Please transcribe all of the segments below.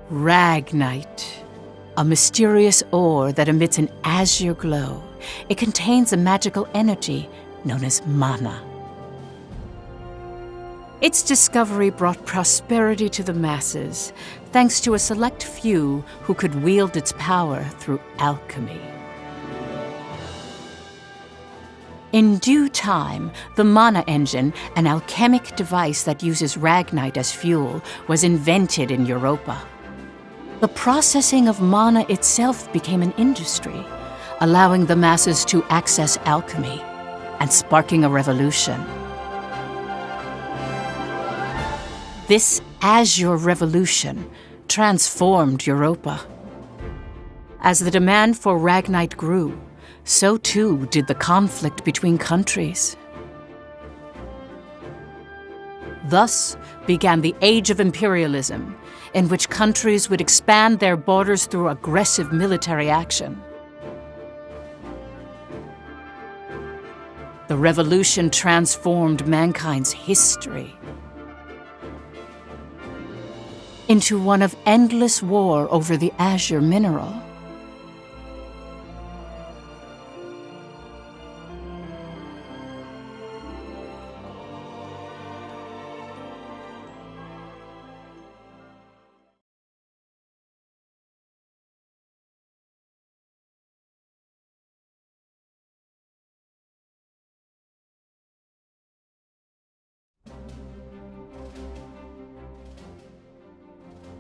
Ragnite, a mysterious ore that emits an azure glow. It contains a magical energy known as mana. Its discovery brought prosperity to the masses, thanks to a select few who could wield its power through alchemy. In due time, the mana engine, an alchemic device that uses ragnite as fuel, was invented in Europa. The processing of mana itself became an industry, allowing the masses to access alchemy and sparking a revolution. This Azure Revolution transformed Europa. As the demand for ragnite grew, so too did the conflict between countries. Thus began the Age of Imperialism, in which countries would expand their borders through aggressive military action. The revolution transformed mankind's history into one of endless war over the azure mineral.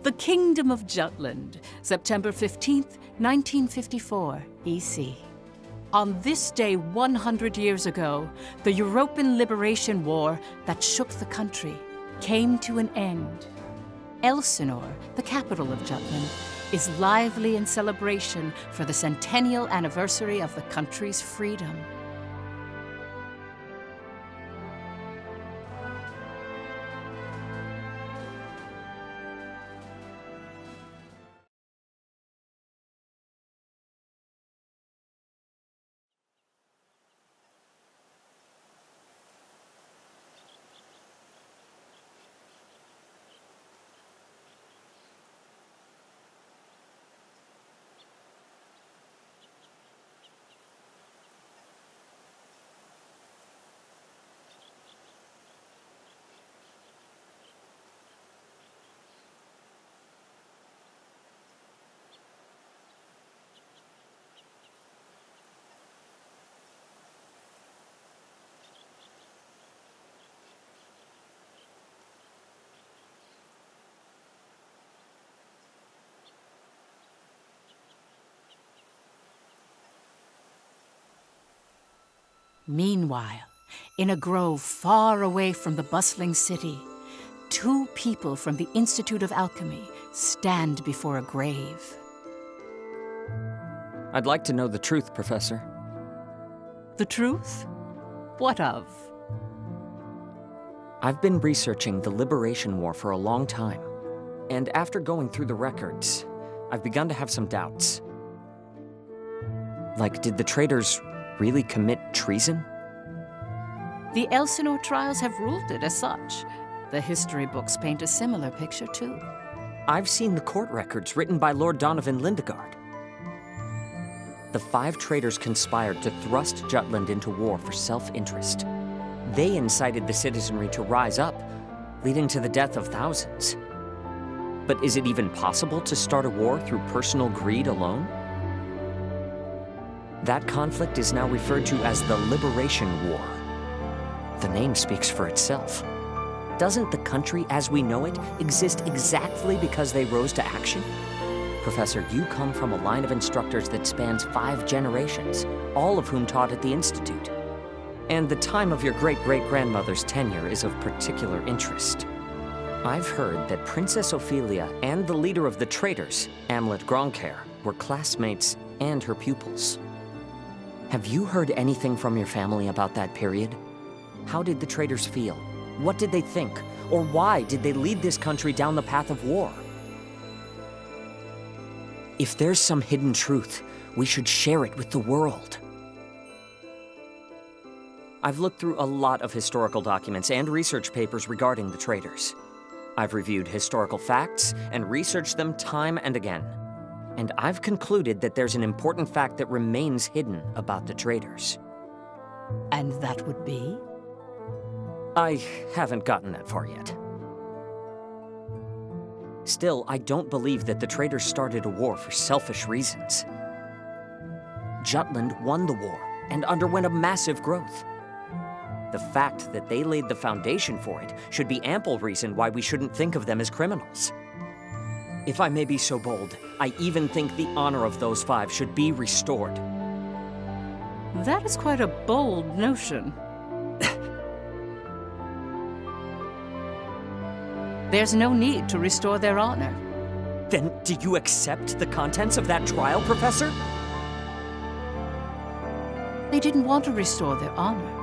The Kingdom of Jutland, September 15th, 1954, EC. On this day 100 years ago, the European Liberation War that shook the country came to an end. Elsinore, the capital of Jutland, is lively in celebration for the centennial anniversary of the country's freedom. Meanwhile, in a grove far away from the bustling city, two people from the Institute of Alchemy stand before a grave. I'd like to know the truth, Professor. The truth? What of? I've been researching the Liberation War for a long time, and after going through the records, I've begun to have some doubts. Like, did the traitors really commit treason? The Elsinore trials have ruled it as such. The history books paint a similar picture, too. I've seen the court records written by Lord Donovan Lindegard. The 5 traitors conspired to thrust Jutland into war for self-interest. They incited the citizenry to rise up, leading to the death of thousands. But is it even possible to start a war through personal greed alone? That conflict is now referred to as the Liberation War. The name speaks for itself. Doesn't the country as we know it exist exactly because they rose to action? Professor, you come from a line of instructors that spans 5 generations, all of whom taught at the Institute. And the time of your great-great-grandmother's tenure is of particular interest. I've heard that Princess Ophelia and the leader of the traitors, Amlet Gronkair, were classmates and her pupils. Have you heard anything from your family about that period? How did the traitors feel? What did they think? Or why did they lead this country down the path of war? If there's some hidden truth, we should share it with the world. I've looked through a lot of historical documents and research papers regarding the traitors. I've reviewed historical facts and researched them time and again. And I've concluded that there's an important fact that remains hidden about the traitors. And that would be? I haven't gotten that far yet. Still, I don't believe that the traitors started a war for selfish reasons. Jutland won the war and underwent a massive growth. The fact that they laid the foundation for it should be ample reason why we shouldn't think of them as criminals. If I may be so bold, I even think the honor of those 5 should be restored. That is quite a bold notion. There's no need to restore their honor. Then do you accept the contents of that trial, Professor? They didn't want to restore their honor.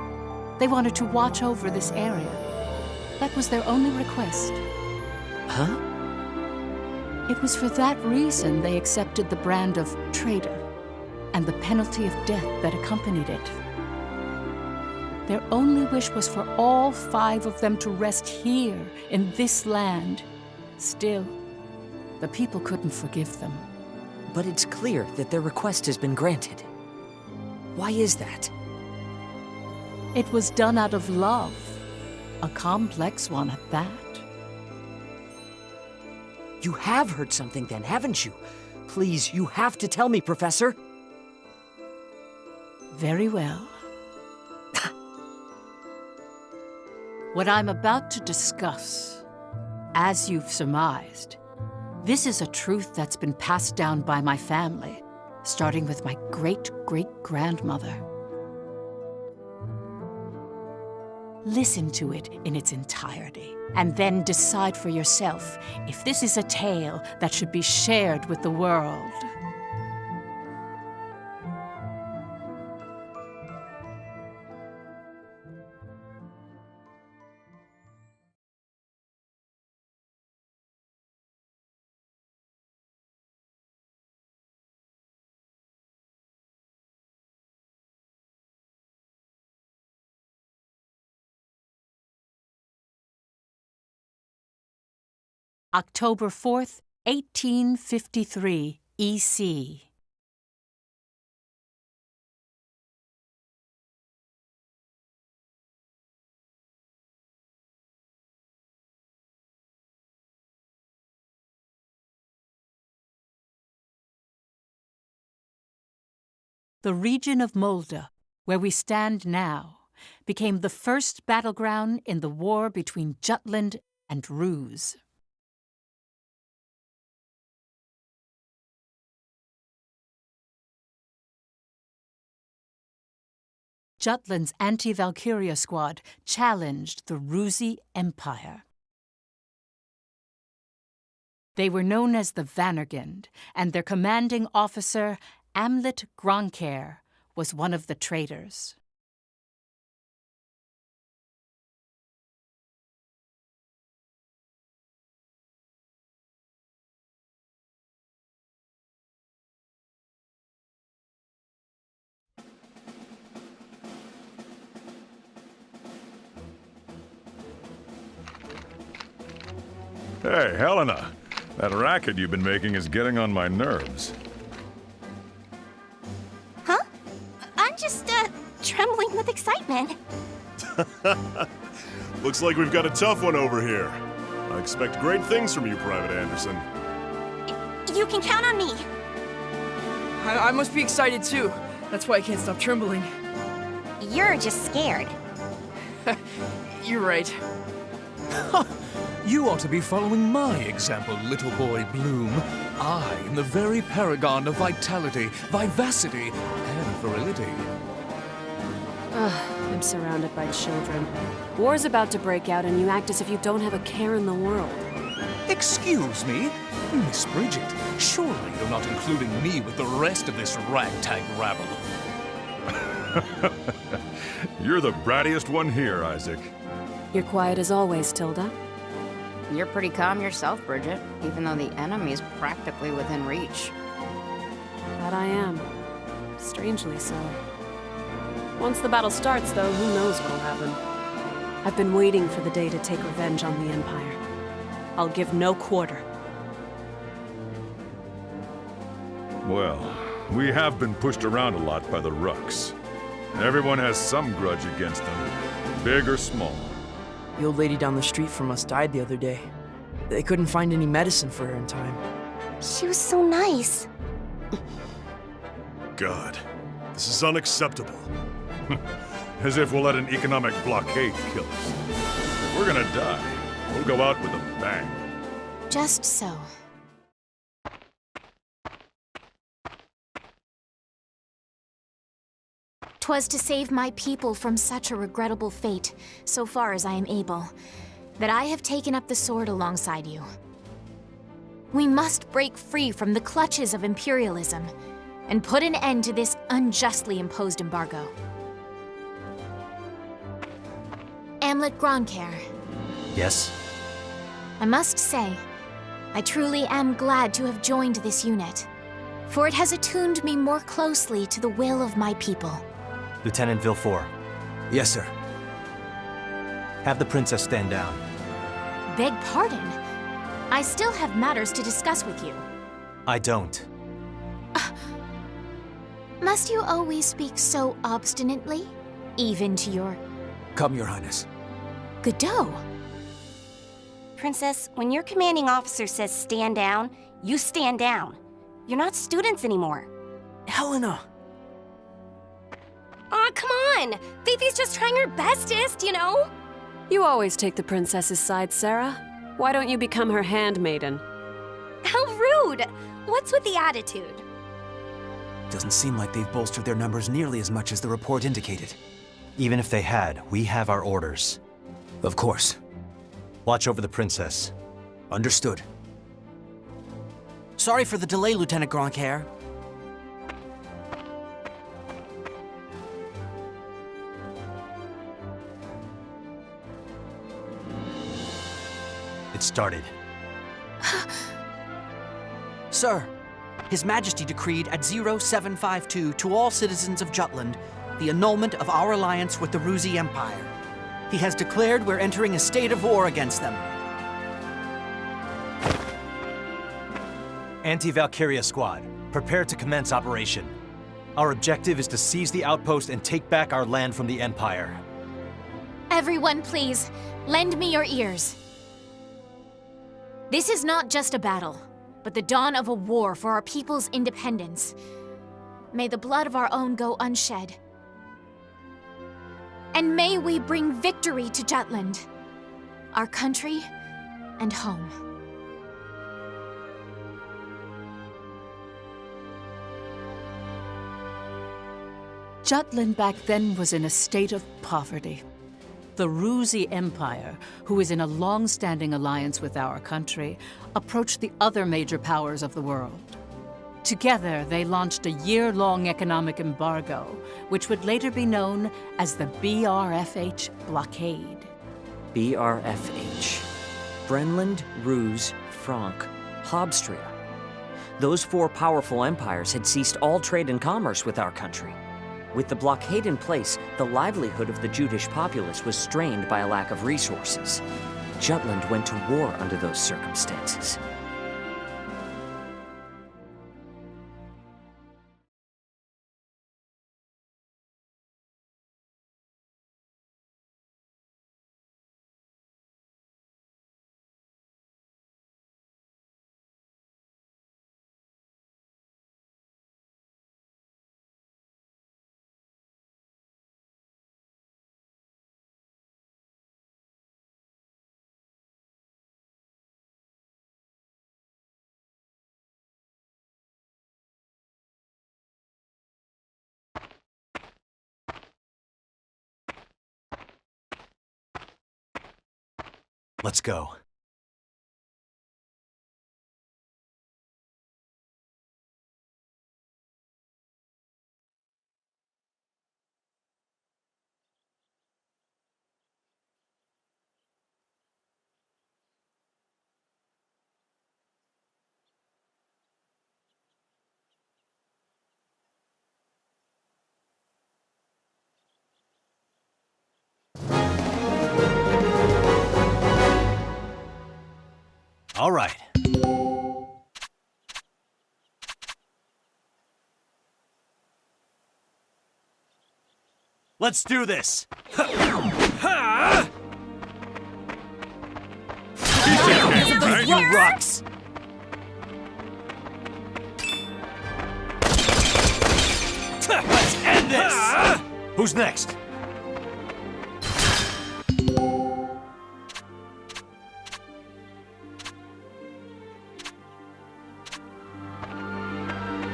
They wanted to watch over this area. That was their only request. Huh? It was for that reason they accepted the brand of traitor and the penalty of death that accompanied it. Their only wish was for all 5 of them to rest here in this land. Still, the people couldn't forgive them. But it's clear that their request has been granted. Why is that? It was done out of love, a complex one at that. You have heard something then, haven't you? Please, you have to tell me, Professor. Very well. What I'm about to discuss, as you've surmised, this is a truth that's been passed down by my family, starting with my great-great-grandmother. Listen to it in its entirety, and then decide for yourself if this is a tale that should be shared with the world. October 4th, 1853, E.C. The region of Molde, where we stand now, became the first battleground in the war between Jutland and Ruse. Jutland's anti-Valkyria squad challenged the Rusi Empire. They were known as the Vannergund, and their commanding officer, Amlet Gronkair, was one of the traitors. Hey, Helena. That racket you've been making is getting on my nerves. Huh? I'm just, trembling with excitement. Looks like we've got a tough one over here. I expect great things from you, Private Anderson. You can count on me. I must be excited too. That's why I can't stop trembling. You're just scared. You're right. You ought to be following my example, little boy Bloom. I am the very paragon of vitality, vivacity, and virility. I'm surrounded by children. War's about to break out and you act as if you don't have a care in the world. Excuse me? Miss Bridget, surely you're not including me with the rest of this ragtag rabble. You're the brattiest one here, Isaac. You're quiet as always, Tilda. You're pretty calm yourself, Bridget, even though the enemy is practically within reach. That I am. Strangely so. Once the battle starts, though, who knows what'll happen. I've been waiting for the day to take revenge on the Empire. I'll give no quarter. Well, we have been pushed around a lot by the Rucks. Everyone has some grudge against them, big or small. The old lady down the street from us died the other day. They couldn't find any medicine for her in time. She was so nice. God, this is unacceptable. As if we'll let an economic blockade kill us. If we're gonna die, we'll go out with a bang. Just so. "'Twas to save my people from such a regrettable fate, so far as I am able, that I have taken up the sword alongside you. We must break free from the clutches of imperialism and put an end to this unjustly imposed embargo. Amlet Gronkair, Yes? I must say, I truly am glad to have joined this unit, for it has attuned me more closely to the will of my people. Lieutenant Villefort, Yes, sir. have the princess stand down. Beg pardon? I still have matters to discuss with you. I don't. Must you always speak so obstinately? Even to your Come, Your Highness. Godot? Princess, when your commanding officer says stand down, you stand down. You're not students anymore. Helena! Aw, come on! Fifi's just trying her bestest, you know? You always take the princess's side, Sarah. Why don't you become her handmaiden? How rude! What's with the attitude? Doesn't seem like they've bolstered their numbers nearly as much as the report indicated. Even if they had, we have our orders. Of course. Watch over the princess. Understood. Sorry for the delay, Lieutenant Gronkair. It started. Sir, His Majesty decreed at 0752 to all citizens of Jutland the annulment of our alliance with the Ruzi Empire. He has declared we're entering a state of war against them. Anti-Valkyria squad, prepare to commence operation. Our objective is to seize the outpost and take back our land from the Empire. Everyone, please, lend me your ears. This is not just a battle, but the dawn of a war for our people's independence. May the blood of our own go unshed. And may we bring victory to Jutland, our country and home. Jutland back then was in a state of poverty. The Ruzi Empire, who is in a long-standing alliance with our country, approached the other major powers of the world. Together, they launched a year-long economic embargo, which would later be known as the BRFH blockade. BRFH. Brenland, Ruse, Frank, Habstria. Those four powerful empires had ceased all trade and commerce with our country. With the blockade in place, the livelihood of the Judish populace was strained by a lack of resources. Jutland went to war under those circumstances. Let's go. All right. Let's do this! Easy, right? You rocks! Let's end this! Who's next?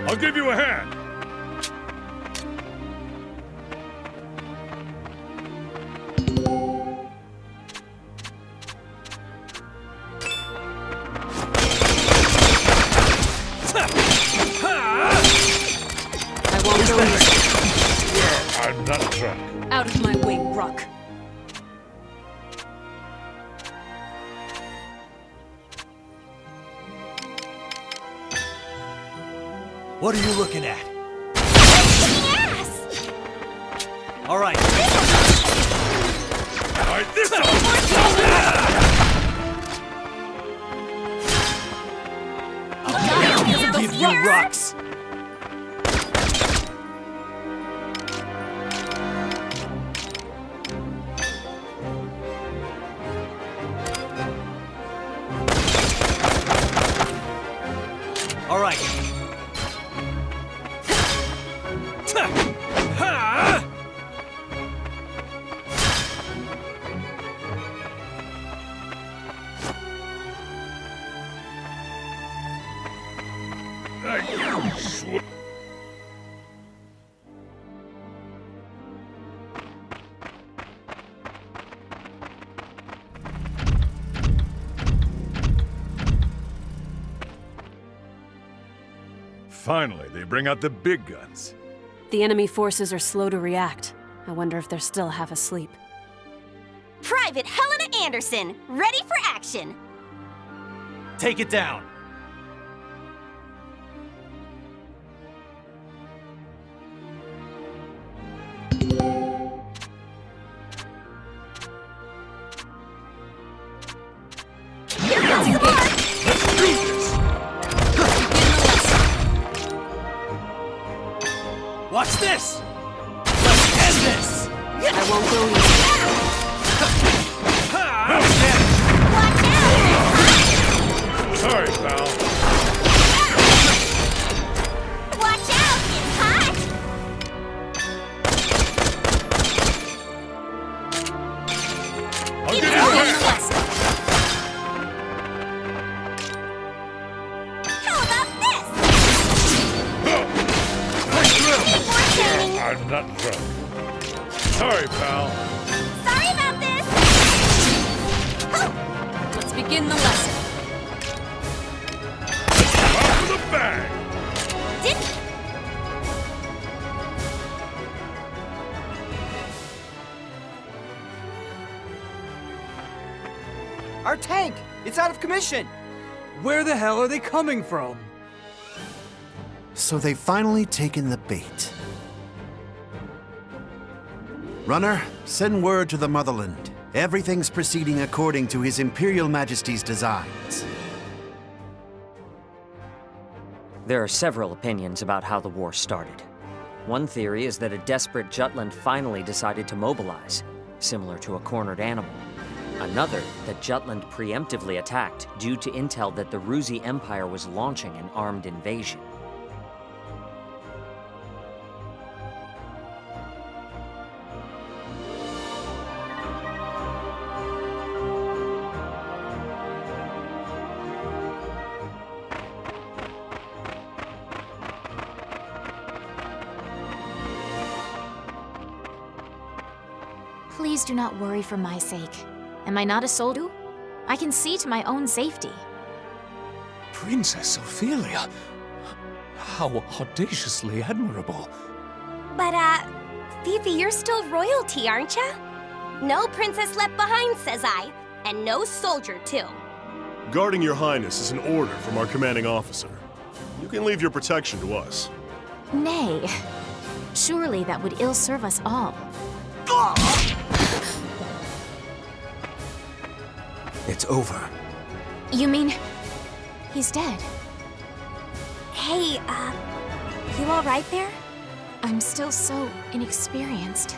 I'll give you a hand. I won't go easy. I'm not drunk. Out of my way, Ruck. What are you looking at? Yes! All right. All right, this I'll give you rocks. All right. Finally, they bring out the big guns. The enemy forces are slow to react. I wonder if they're still half asleep. Private Helena Anderson, ready for action. Take it down. Here comes the mark. Let's do this! Watch this! Let's end this! I won't go easy. Watch out! Sorry, pal. Watch out! It's hot! I'll give you a hand. How about this? Need more training. I'm not drunk. Sorry, pal. Sorry about this. Let's begin the lesson. Off with a bang! Didn't. Our tank! It's out of commission! Where the hell are they coming from? So they've finally taken the bait. Runner, send word to the motherland. Everything's proceeding according to His Imperial Majesty's designs. There are several opinions about how the war started. One theory is that a desperate Jutland finally decided to mobilize, similar to a cornered animal. Another, that Jutland preemptively attacked due to intel that the Ruzi Empire was launching an armed invasion. Please do not worry for my sake. Am I not a soldier? I can see to my own safety. Princess Ophelia. How audaciously admirable. But, Fifi, you're still royalty, aren't ya? No princess left behind, says I. And no soldier, too. Guarding your highness is an order from our commanding officer. You can leave your protection to us. Nay. Surely that would ill serve us all. It's over. You mean he's dead? Hey, you alright there? I'm still so inexperienced.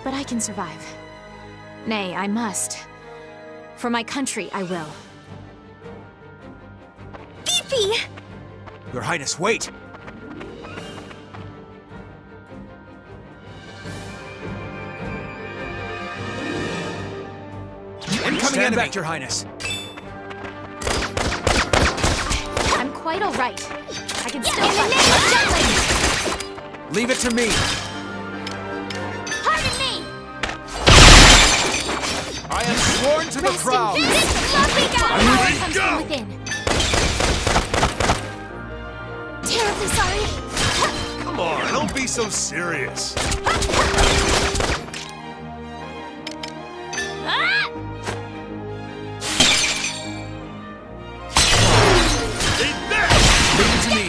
But I can survive. Nay, I must. For my country, I will. Fifi! Your Highness, wait! Incoming Stand enemy! back, Your Highness. I'm quite all right. I can still In the name of Jutland! Leave it to me! Pardon me! I am sworn to the Rest in proud! peace. This lovely guy! Power comes from within. Terribly sorry. Come on, don't be so serious. Leave it to me!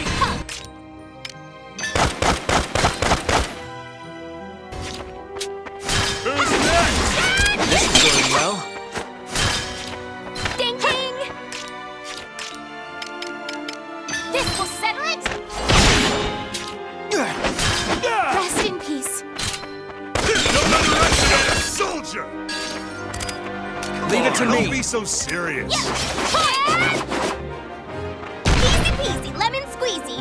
Who's next? This is going well. Ding ding! This will settle it! Rest in peace. Don't underestimate a soldier! Leave it to Don't me! be so serious. Easy peasy, lemon squeezy.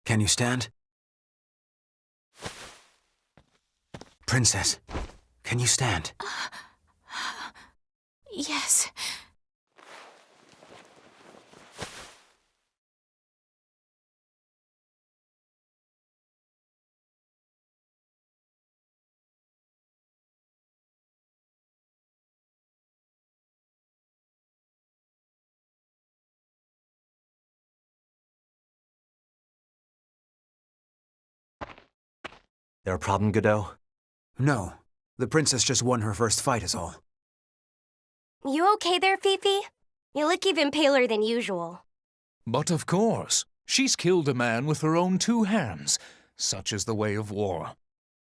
Can you stand? Princess, can you stand? Yes. There a problem, Godot? No. The princess just won her first fight is all. You okay there, Fifi? You look even paler than usual. But of course, she's killed a man with her own two hands. Such is the way of war.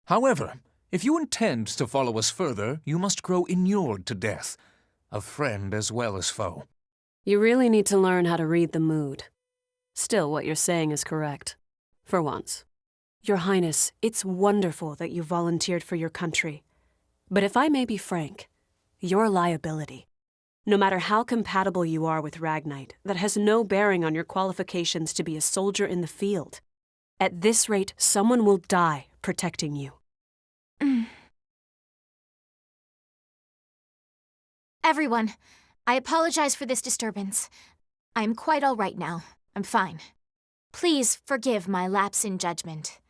However, if you intend to follow us further, you must grow inured to death, a friend as well as foe. You really need to learn how to read the mood. Still, what you're saying is correct. For once. Your Highness, it's wonderful that you volunteered for your country. But if I may be frank, you're a liability. No matter how compatible you are with Ragnite, that has no bearing on your qualifications to be a soldier in the field. At this rate, someone will die protecting you. Everyone, I apologize for this disturbance. I am quite all right now. I'm fine. Please forgive my lapse in judgment.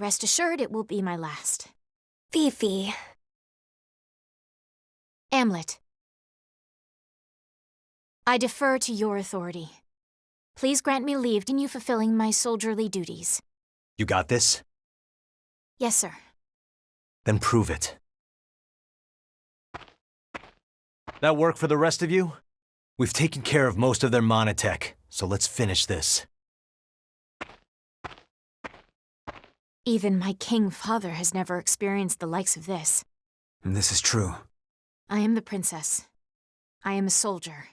Rest assured it will be my last. Fifi. Amlet. I defer to your authority. Please grant me leave in you fulfilling my soldierly duties. You got this? Yes, sir. Then prove it. That work for the rest of you? We've taken care of most of their monotech, so let's finish this. Even my king father has never experienced the likes of this. And this is true. I am the princess. I am a soldier.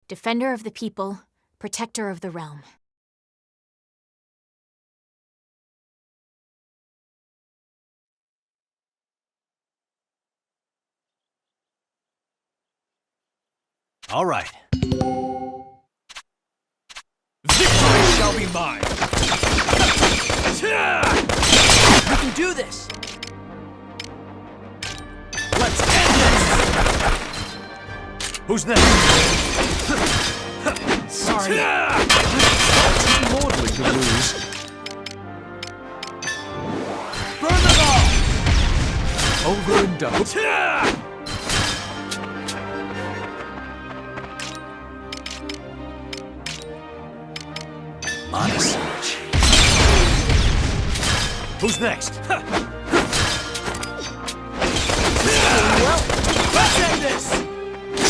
Defender of the people, protector of the realm. All right. Victory shall be mine! We can do this! Let's end this! Who's next? Sorry. Too lordly to lose. Burn them all! Over and done. Honest. Who's next? Well, let's end this!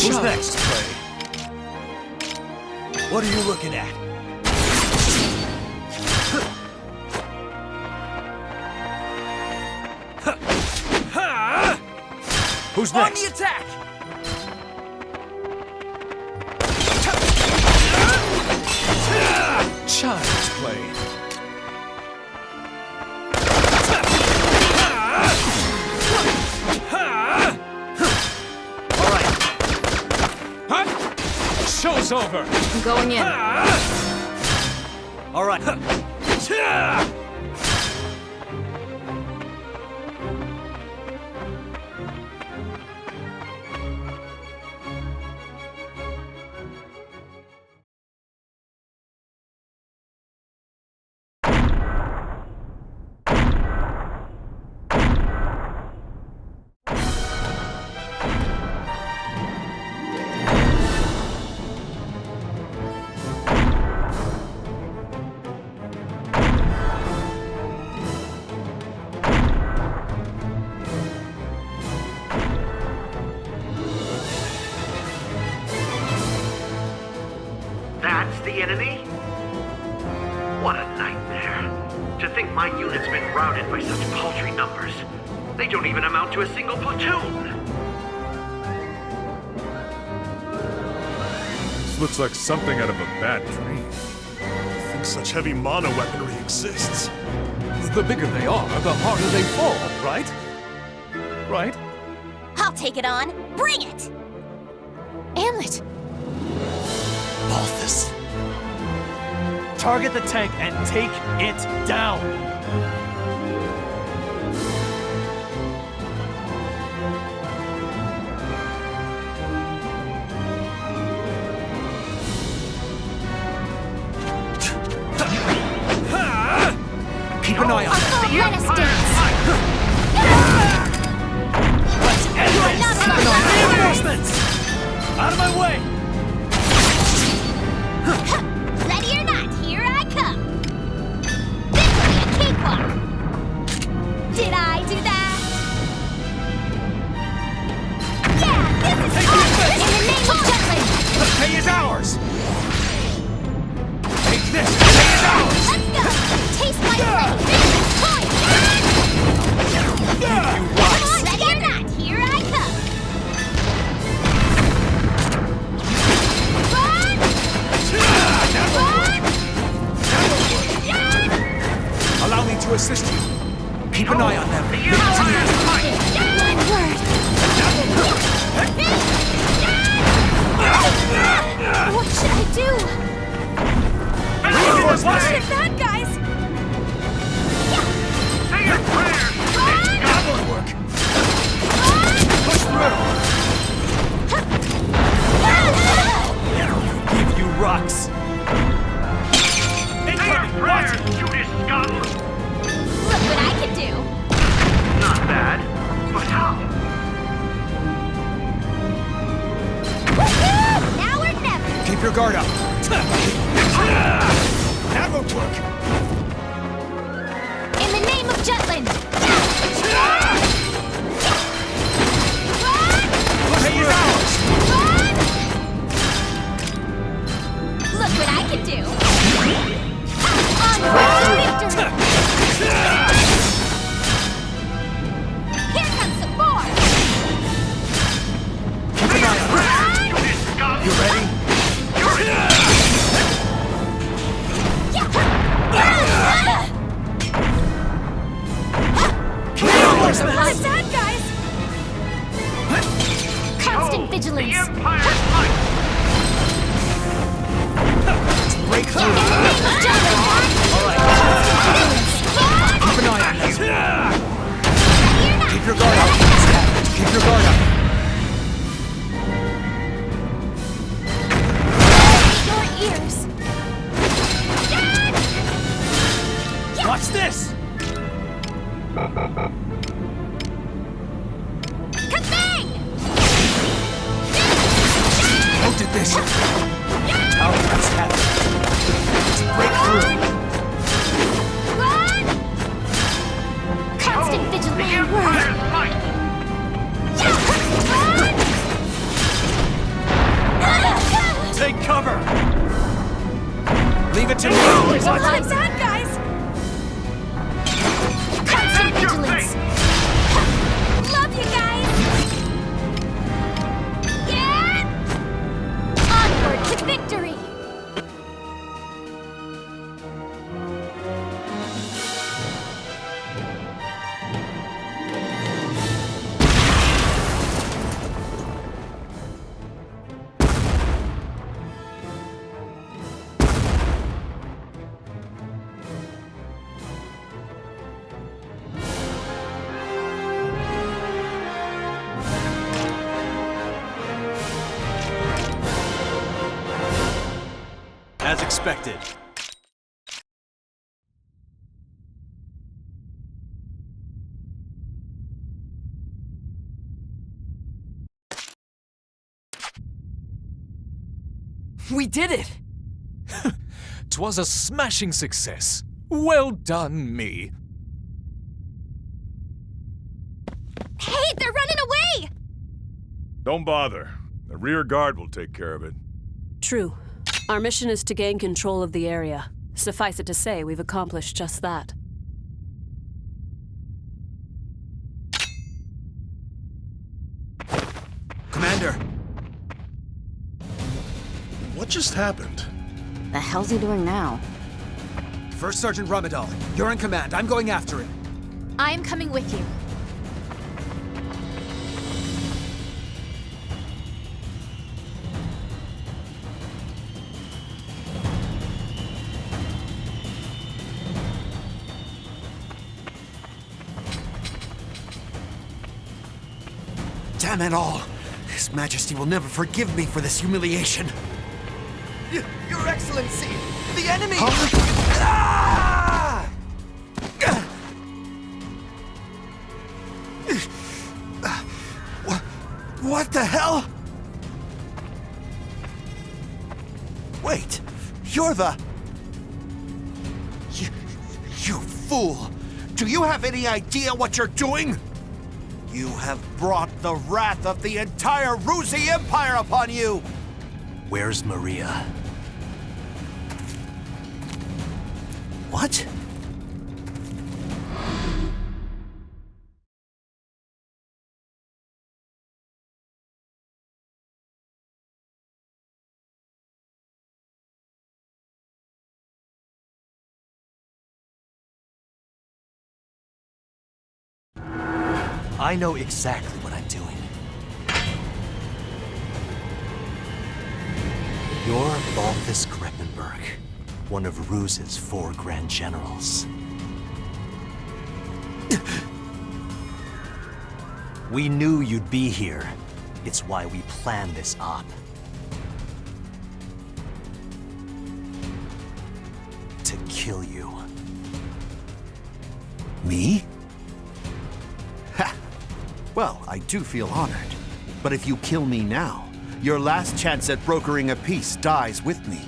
Who's next? Play. What are you looking at? Who's On next? the attack! Child's play. All right. Show's over. I'm going in. All right. That's the enemy? What a nightmare. To think my unit's been routed by such paltry numbers. They don't even amount to a single platoon. This looks like something out of a bad dream. I think such heavy mono weaponry exists. The bigger they are, the harder they fall, right? Right? I'll take it on. Bring it! Amlet! Balthus. Target the tank and take it down. Keep an eye on them. Let us dance! Let's end this! Keep an eye on Reinforcements! Out of my way! Ready or not, here I come! This will be a cakewalk! Did I do that? Yeah, this is awesome! In the name of Jutland! The pay is ours! Take this! The pay is ours! Let's go! Taste my blade! Point! You Come rocks! on, ready or not, here I come! Run! Run! Allow me to assist you. Keep an eye on them. What should I do? Reinforcements! Shit, bad guys! Say your prayers! That won't work! Push through! Give you rocks! Say your Incoming! Watch prayers, it! Judas scum! Look what I can do! Not bad, but how? Woohoo! Now or never! Keep your guard up! That won't work! In the name of Jutland! Pay is ours! Run! Look what I can do! On road to victory! us! Bad guys! Constant vigilance! The Empire's might! Break through! Alright. Keep an eye on this. Keep your guard up. Keep your guard up. Your ears! Watch this! Kabang! Who did this? Now let's have it. Let's break through. Run! Constant vigilance! The Empire's might! Take cover! Leave it to me! Bad guys! Constant Your vigilance! face! Love you guys! Onward to victory! As expected. We did it! 'Twas a smashing success. Well done, me. Hey, they're running away! Don't bother. The rear guard will take care of it. True. Our mission is to gain control of the area. Suffice it to say, we've accomplished just that. Commander! What just happened? The hell's he doing now? First Sergeant Ramadal, you're in command. I'm going after him. I am coming with you. Damn it all! His Majesty will never forgive me for this humiliation. Your Excellency! The enemy! Ah! What the hell? Wait, you're the... You fool! Do you have any idea what you're doing? You have brought the wrath of the entire Ruzi Empire upon you! Where's Maria? What? I know exactly what I'm doing. You're Balthus Krepenberg, one of Ruz's 4 Grand Generals. We knew you'd be here. It's why we planned this op. To kill you. Me? Ha! Well, I do feel honored. But if you kill me now, your last chance at brokering a peace dies with me.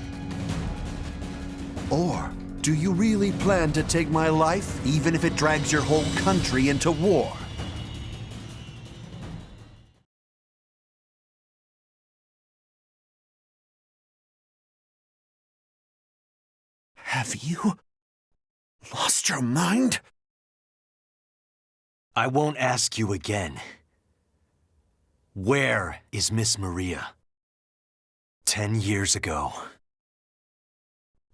Or do you really plan to take my life, even if it drags your whole country into war? Have you lost your mind? I won't ask you again. Where is Miss Maria? 10 years ago,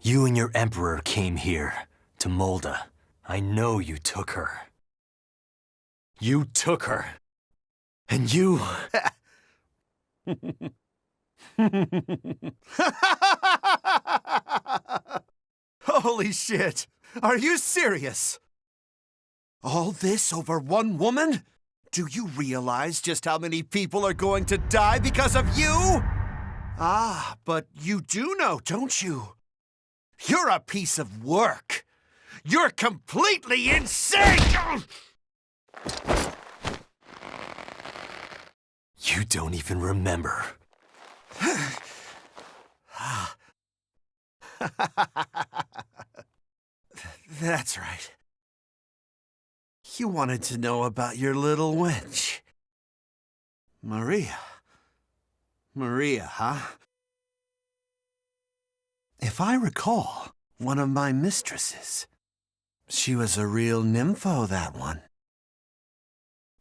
you and your Emperor came here, to Molda. I know you took her. You took her. And you... Holy shit! Are you serious? All this over one woman? Do you realize just how many people are going to die because of you? Ah, but you do know, don't you? You're a piece of work. You're completely insane! You don't even remember. That's right. You wanted to know about your little wench. Maria. Maria, huh? If I recall, one of my mistresses. She was a real nympho, that one.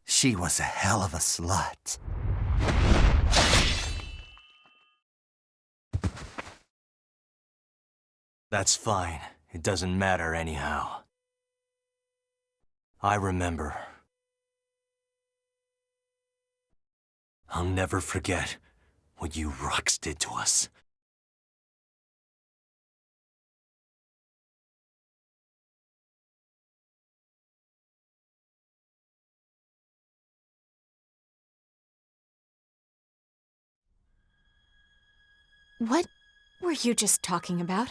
She was a hell of a slut. That's fine. It doesn't matter anyhow. I remember. I'll never forget what you Rux did to us. What were you just talking about?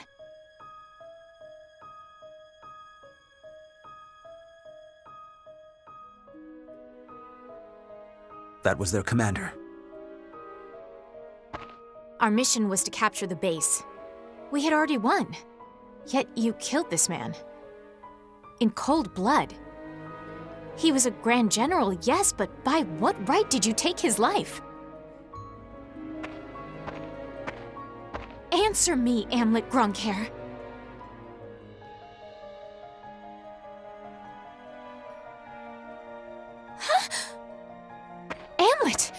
That was their commander. Our mission was to capture the base. We had already won. Yet you killed this man. In cold blood. He was a Grand General, yes, but by what right did you take his life? Answer me, Amlet Grunkhair. Huh? Amlet!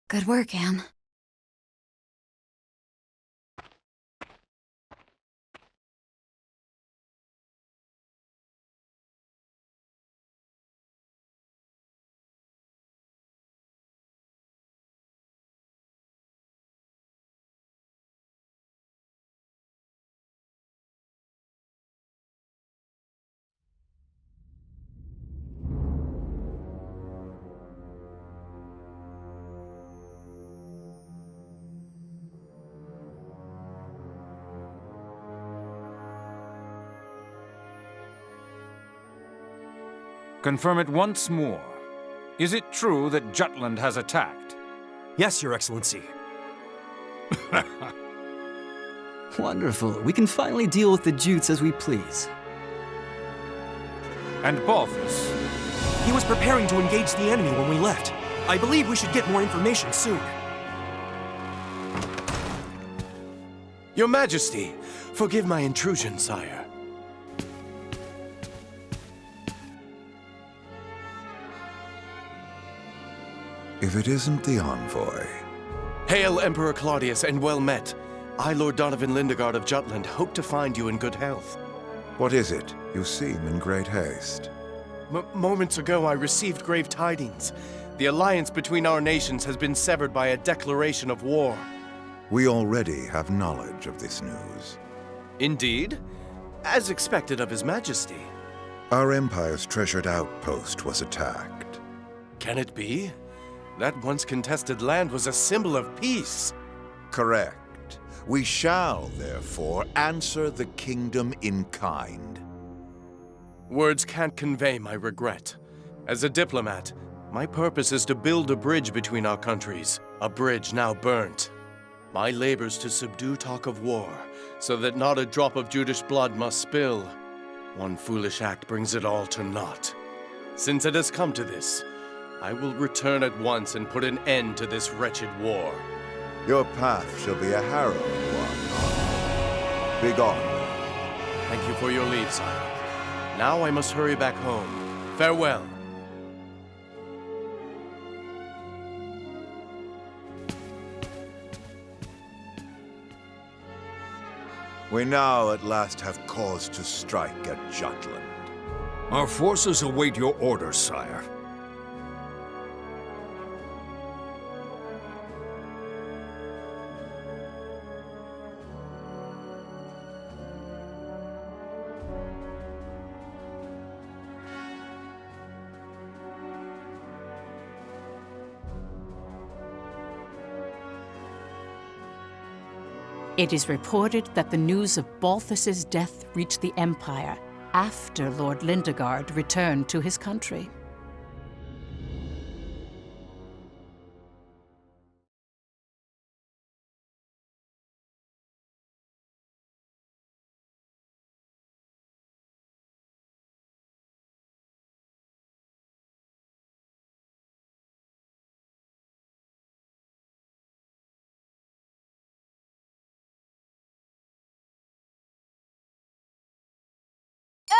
Good work, Am. Confirm it once more. Is it true that Jutland has attacked? Yes, Your Excellency. Wonderful. We can finally deal with the Jutes as we please. And Balthus? He was preparing to engage the enemy when we left. I believe we should get more information soon. Your Majesty, forgive my intrusion, sire. If it isn't the envoy. Hail, Emperor Claudius, and well met. I, Lord Donovan Lindegard of Jutland, hope to find you in good health. What is it? You seem in great haste. Moments ago, I received grave tidings. The alliance between our nations has been severed by a declaration of war. We already have knowledge of this news. Indeed? As expected of His Majesty. Our Empire's treasured outpost was attacked. Can it be? That once contested land was a symbol of peace. Correct. We shall, therefore, answer the kingdom in kind. Words can't convey my regret. As a diplomat, my purpose is to build a bridge between our countries, a bridge now burnt. My labors to subdue talk of war, so that not a drop of Judish blood must spill. One foolish act brings it all to naught. Since it has come to this, I will return at once and put an end to this wretched war. Your path shall be a harrowing one. Begone. Thank you for your leave, sire. Now I must hurry back home. Farewell. We now at last have cause to strike at Jutland. Our forces await your orders, sire. It is reported that the news of Balthus's death reached the Empire after Lord Lindegard returned to his country.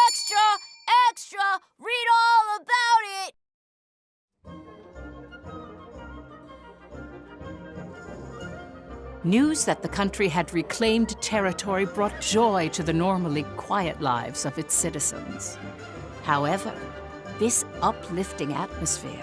Extra! Extra! Read all about it! News that the country had reclaimed territory brought joy to the normally quiet lives of its citizens. However, this uplifting atmosphere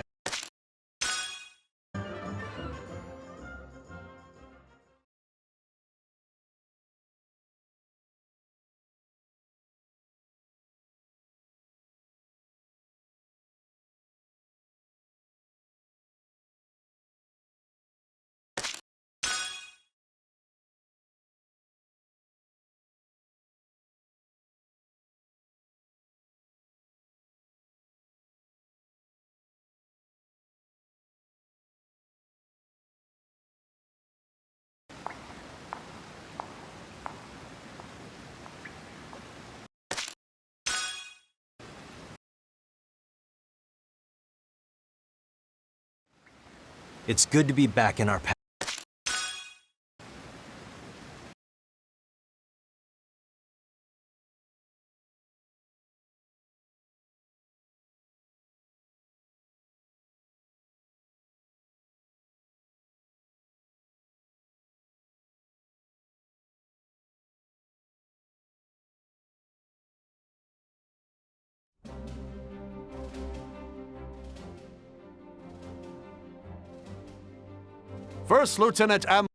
It's good to be back in our path. First Lieutenant Am...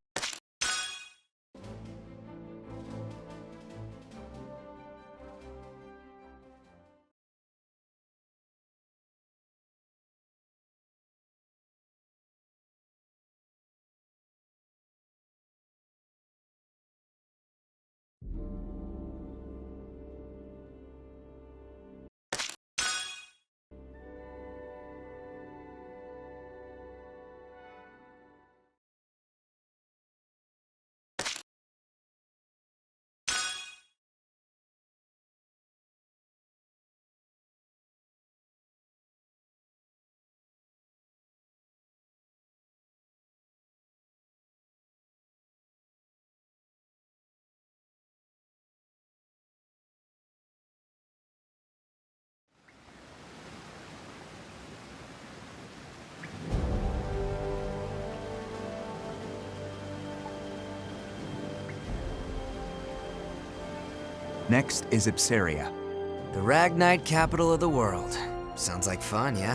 Next is Ipsaria. The Ragnite capital of the world. Sounds like fun, yeah?